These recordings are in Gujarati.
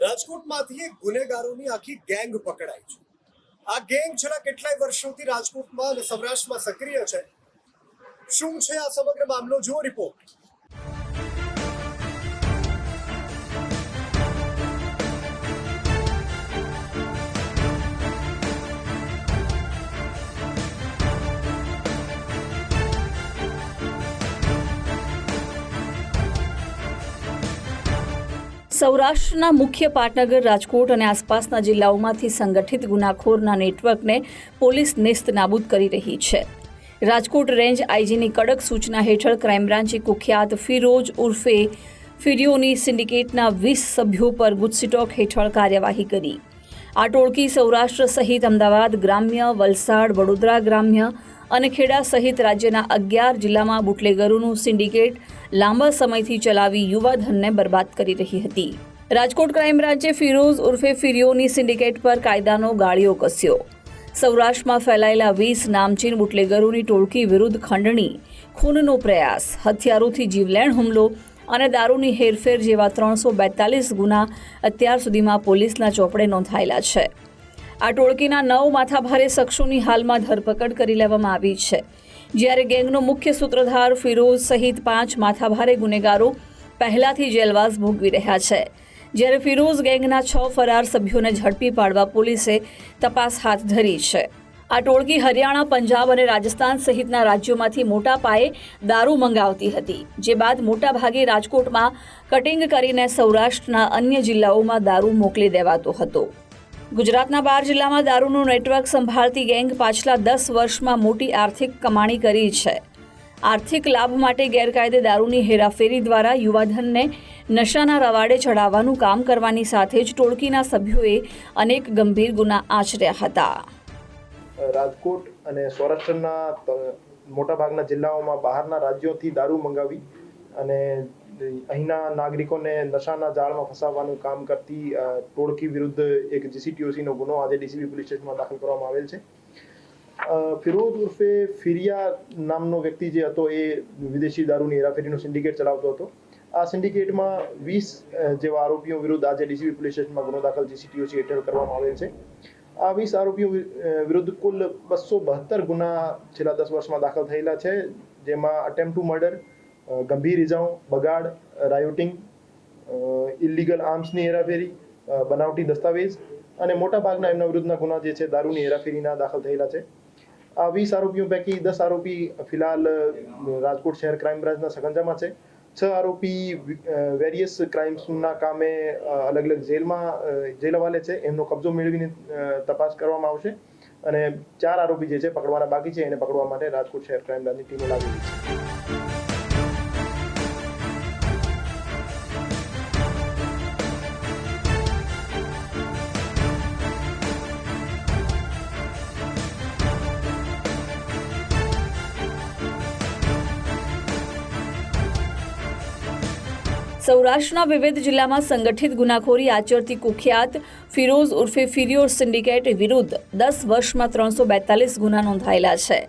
રાજકોટમાંથી એક ગુનેગારોની આખી ગેંગ પકડાઈ છે। આ ગેંગ છેલ્લા કેટલાય વર્ષોથી રાજકોટમાં અને સૌરાષ્ટ્રમાં સક્રિય છે। શું છે આ સમગ્ર મામલો, જુઓ રિપોર્ટ। સૌરાષ્ટ્રના મુખ્ય પાટનગર રાજકોટ અને આસપાસના જિલ્લાઓમાંથી સંગઠિત ગુનાખોરના નેટવર્કને પોલીસ નેસ્ત નાબૂદ કરી રહી છે। રાજકોટ રેન્જ આઈજીની કડક સૂચના હેઠળ ક્રાઇમ બ્રાન્ચે કુખ્યાત ફિરોઝ ઉર્ફે ફિરિયોની સિન્ડિકેટના 20 સભ્યો પર ગુજસીટોક હેઠળ કાર્યવાહી કરી। આ ટોળકી સૌરાષ્ટ્ર સહિત અમદાવાદ ગ્રામ્ય, વલસાડ, વડોદરા ગ્રામ્ય અને ખેડા સહિત રાજ્યના 11 જિલ્લામાં બુટલેગરોનું સિન્ડિકેટ લાંબા સમયથી ચલાવી યુવાધનને બરબાદ કરી રહી હતી। રાજકોટ ક્રાઇમ બ્રાન્ચે ફિરોઝ ઉર્ફે ફિરિયોની સિન્ડિકેટ પર કાયદાનો ગાળિયો કસ્યો। સૌરાષ્ટ્રમાં ફેલાયેલા 20 નામચીન બુટલેગરોની ટોળકી વિરુદ્ધ ખંડણી, ખૂનનો પ્રયાસ, હથિયારોથી જીવલેણ હુમલો અને દારૂની હેરફેર જેવા 342 ગુના અત્યાર સુધીમાં પોલીસના ચોપડે નોંધાયેલા છે। આ ટોળકીના 9 માથાભારે શખ્સોની હાલમાં ધરપકડ કરી લેવામાં આવી છે, જ્યારે ગેંગનો મુખ્ય સૂત્રધાર ફિરોઝ સહિત 5 માથાભારે ગુનેગારો પહેલાથી જેલવાસ ભોગવી રહ્યા છે, જ્યારે ફિરોઝ ગેંગના 6 ફરાર સભ્યોને ઝડપી પાડવા પોલીસે તપાસ હાથ ધરી છે। આ ટોળકી હરિયાણા, પંજાબ અને રાજસ્થાન સહિતના રાજ્યોમાંથી મોટા પાયે દારૂ મંગાવતી હતી, જે બાદ મોટાભાગે રાજકોટમાં કટિંગ કરીને સૌરાષ્ટ્રના અન્ય જિલ્લાઓમાં દારૂ મોકલી દેવાતો હતો। ગુજરાતના 12 જિલ્લામાં દારૂનું નેટવર્ક સંભાળતી ગેંગ પાછલા 10 વર્ષમાં મોટી આર્થિક કમાણી કરી છે। આર્થિક લાભ માટે ગેરકાયદે દારૂની હેરાફેરી દ્વારા યુવાધનને નશાના રવાડે ચડાવવાનું કામ કરવાની સાથે જ ટોળકીના સભ્યોએ અનેક ગંભીર ગુના આચર્યા હતા। રાજકોટ અને સૌરાષ્ટ્રના મોટાભાગના જિલ્લાઓમાં બહારના રાજ્યોથી દારૂ મંગાવી અને અહીંના નાગરિકોને નશાના જાળમાં ફસાવવાનું કામ કરતી ટોળકી વિરુદ્ધ એક જીસીટીઓસીનો ગુનો આજે ડીસીબી પોલીસ સ્ટેશનમાં દાખલ કરવામાં આવેલ છે। ફિરોઝ ઉર્ફે ફિરિયા નામનો વ્યક્તિ જે હતો એ વિદેશી દારૂની હેરાફેરીનો સિન્ડિકેટ ચલાવતો હતો। આ સિન્ડિકેટમાં 20 જેવા આરોપીઓ વિરુદ્ધ આજે ડીસીબી પોલીસ સ્ટેશનમાં ગુનો દાખલ જીસીટીઓસી હેઠળ કરવામાં આવેલ છે। આ 20 આરોપીઓ વિરુદ્ધ કુલ 272 ગુના છેલ્લા 10 વર્ષમાં દાખલ થયેલા છે, જેમાં અટેમ્પ્ટ ટુ મર્ડર, ગંભીર ઇજાઓ, બગાડ, રાયોટિંગ, ઇલીગલ આર્મ્સની હેરાફેરી, બનાવટી દસ્તાવેજ અને મોટાભાગના એમના વિરુદ્ધના ગુના જે છે દારૂની હેરાફેરીના દાખલ થયેલા છે। આ 20 આરોપીઓ પૈકી 10 આરોપી ફિલહાલ રાજકોટ શહેર ક્રાઇમ બ્રાન્ચના સકંજામાં છે। 6 આરોપી વેરિયસ ક્રાઇમ્સના કામે અલગ અલગ જેલ હવાલે છે, એમનો કબજો મેળવીને તપાસ કરવામાં આવશે અને 4 આરોપી જે છે પકડવાના બાકી છે, એને પકડવા માટે રાજકોટ શહેર ક્રાઇમ બ્રાન્ચની ટીમો લાગેલી છે। સૌરાષ્ટ્રના વિવિધ જિલ્લામાં સંગઠિત ગુનાખોરી આચરતી કુખ્યાત ફિરોઝ ઉર્ફે ફિરિયો સિન્ડિકેટ વિરુદ્ધ 10 વર્ષમાં 342 ગુના નોંધાયેલા છે।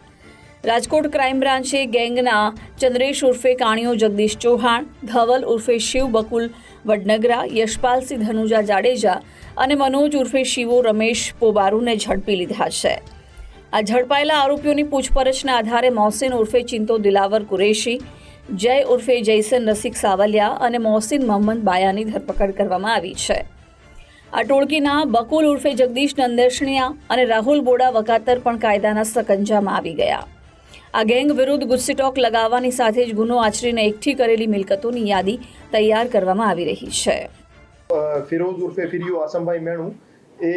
રાજકોટ ક્રાઇમ બ્રાન્ચે ગેંગના ચંદ્રેશ ઉર્ફે કાણિયો જગદીશ ચૌહાણ, ધવલ ઉર્ફે શિવ બકુલ વડનગરા, યશપાલસિંહ ધનુજા જાડેજા અને મનોજ ઉર્ફે શિવો રમેશ પોબારુને ઝડપી લીધા છે। આ ઝડપાયેલા આરોપીઓની પૂછપરછના આધારે મોહસિન ઉર્ફે ચિંતો દિલાવર કુરેશી, જય ઉર્ફે જયસન રસિક સાવલિયા અને મોહસિન મોહમ્મદ બાયાની ધરપકડ કરવામાં આવી છે। આ ટોળકીના બકુલ ઉર્ફે જગદીશ નંદેશણિયા અને રાહુલ બોડા વકાતર પણ કાયદાના સકંજામાં આવી ગયા। આ ગેંગ વિરુદ્ધ ગુજસીટોક લગાવવાની સાથે જ ગુનો આચરીને એકઠી કરેલી મિલકતોની યાદી તૈયાર કરવામાં આવી રહી છે। ફિરોઝ ઉર્ફે ફિરિયો આસમભાઈ મેણુ એ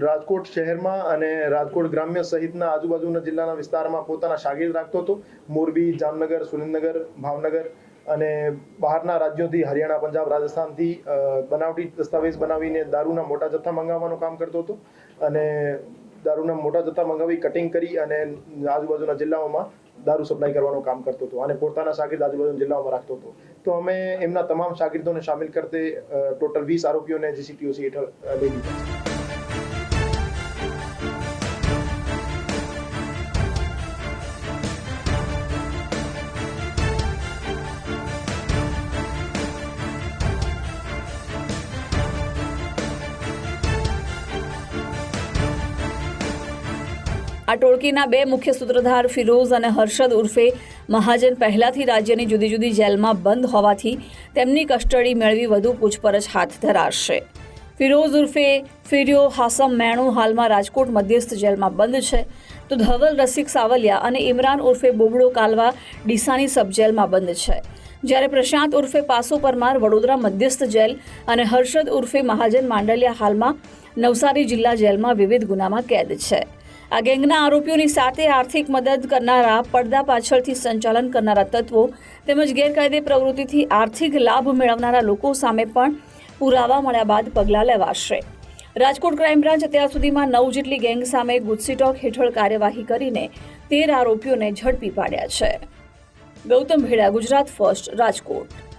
રાજકોટ શહેરમાં અને રાજકોટ ગ્રામ્ય સહિતના આજુબાજુના જિલ્લાના વિસ્તારમાં પોતાના શાગીર્દ રાખતો હતો। મોરબી, જામનગર, સુરેન્દ્રનગર, ભાવનગર અને બહારના રાજ્યોથી હરિયાણા, પંજાબ, રાજસ્થાનથી બનાવટી દસ્તાવેજ બનાવીને દારૂના મોટા જથ્થા મંગાવવાનું કામ કરતો હતો અને દારૂના મોટા જથ્થા મંગાવી કટિંગ કરી અને આજુબાજુના જિલ્લાઓમાં દારૂ સપ્લાય કરવાનું કામ કરતો હતો અને પોતાના શાગીર્દ આજુબાજુના જિલ્લાઓમાં રાખતો હતો। તો અમે એમના તમામ શાગીર્દોને સામેલ કરતે ટોટલ 20 આરોપીઓને જીસીટીઓસી હેઠળ લઈ લીધા છે। આ ટોળકીના 2 મુખ્ય સૂત્રધાર ફિરોઝ અને હર્ષદ ઉર્ફે મહાજન પહેલાથી રાજ્યની જુદી જુદી જેલમાં બંધ હોવાથી તેમની કસ્ટડી મેળવી વધુ પૂછપરછ હાથ ધરાશે. ફિરોઝ ઉર્ફે ફિરિયો હાસમ મેણુ હાલમાં રાજકોટ મધ્યસ્થ જેલમાં બંધ છે, તો ધવલ રસિક સાવલિયા અને ઇમરાન ઉર્ફે બોબડો કાલવા ડીસાની સબ જેલમાં બંધ છે, જ્યારે પ્રશાંત ઉર્ફે પાસો પરમાર વડોદરા મધ્યસ્થ જેલ અને હર્ષદ ઉર્ફે મહાજન માંડલિયા હાલમાં નવસારી જિલ્લા જેલમાં વિવિધ ગુનામાં કેદ છે. આ ગેંગના આરોપીઓની સાથે આર્થિક મદદ કરનારા, પડદા પાછળથી સંચાલન કરનારા તત્વો તેમજ ગેરકાયદે પ્રવૃત્તિથી આર્થિક લાભ મેળવનારા લોકો સામે પણ પુરાવા મળ્યા બાદ પગલાં લેવાશે. રાજકોટ ક્રાઇમ બ્રાન્ચ અત્યાર સુધીમાં 9 જેટલી ગેંગ સામે ગુજસીટોક હેઠળ કાર્યવાહી કરીને 13 આરોપીઓને ઝડપી પાડ્યા છે. ગૌતમ ભેડા, ગુજરાત ફર્સ્ટ, રાજકોટ.